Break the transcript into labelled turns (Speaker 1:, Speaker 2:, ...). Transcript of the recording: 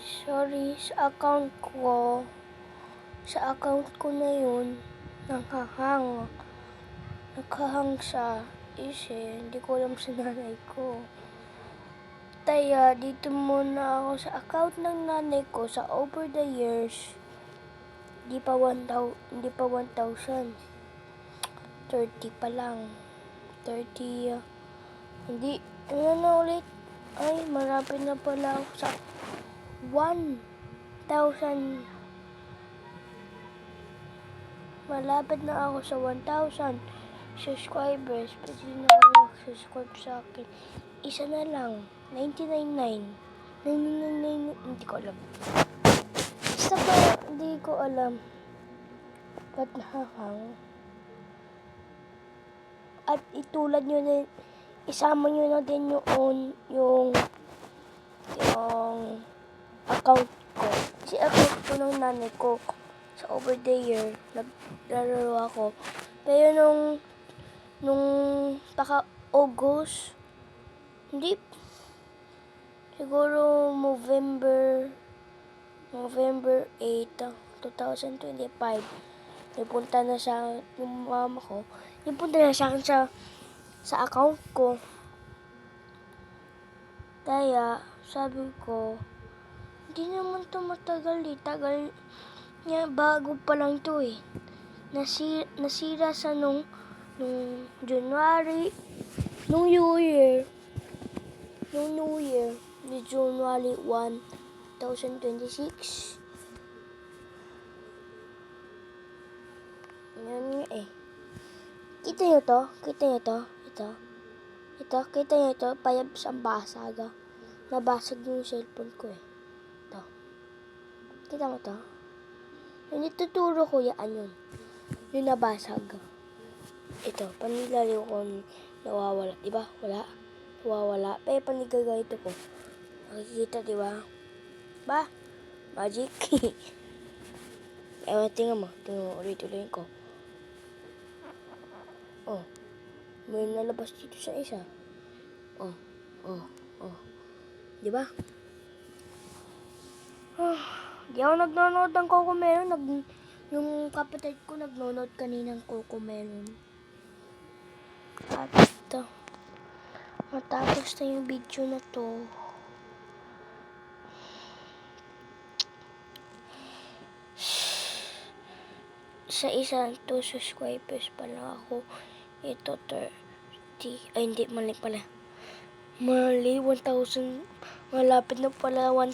Speaker 1: sorry, sa account ko na yun, naghahang siya, hindi ko alam sa nanay ko. Kaya, dito muna ako sa account ng nanay ko sa over the years, hindi pa 1,000, 30 pa lang, 30, hindi, ano na ulit, ay, marami na pala ako sa 1,000, malapit na ako sa 1,000 subscribers. Pwede na ako mag-subscribe sa akin. Isa na lang, 99.9, hindi ko alam. Basta ba, hindi ko alam. Ba't nahahang? At itulad nyo din, isama nyo na din yung account ko. Si account ko ng nanay ko sa over the year, naglalaro ako. Pero nung August, hindi, siguro November 8, 2025, napunta na sa yung mama ko, napunta na sa akin sa account ko. Kaya, sabi ko, hindi naman to matagal tagal niya, bago pa lang to eh. Nasira sa nung January, nung New Year, ni January 1, 2026. Yan nga eh. Kita nyo to? Kita nyo to? Payabs ang basag ah. Nabasag yung cellphone ko eh. Ito. Kita mo to? Yung ituturo ko yan yun. Yung nabasag. Ito, panilaliw ko nawawala. Diba? Wala. Nawawala. Pero panigaganito ko. Nakikita, diba? Ba? Magic. Tingnan mo. Ulit-ulit ko. Oh. May nalabas dito sa isa. Oh. Diba? Di ako nagnonood ng Cocomelon. Yung kapatid ko nagnonood kaninang Cocomelon. At ito. Matapos na yung video na to. Sa 2 subscribers pa lang ako. Ito 30. Ay, hindi. Mali pala. Mali, 1,000. Malapit na pala 1,000.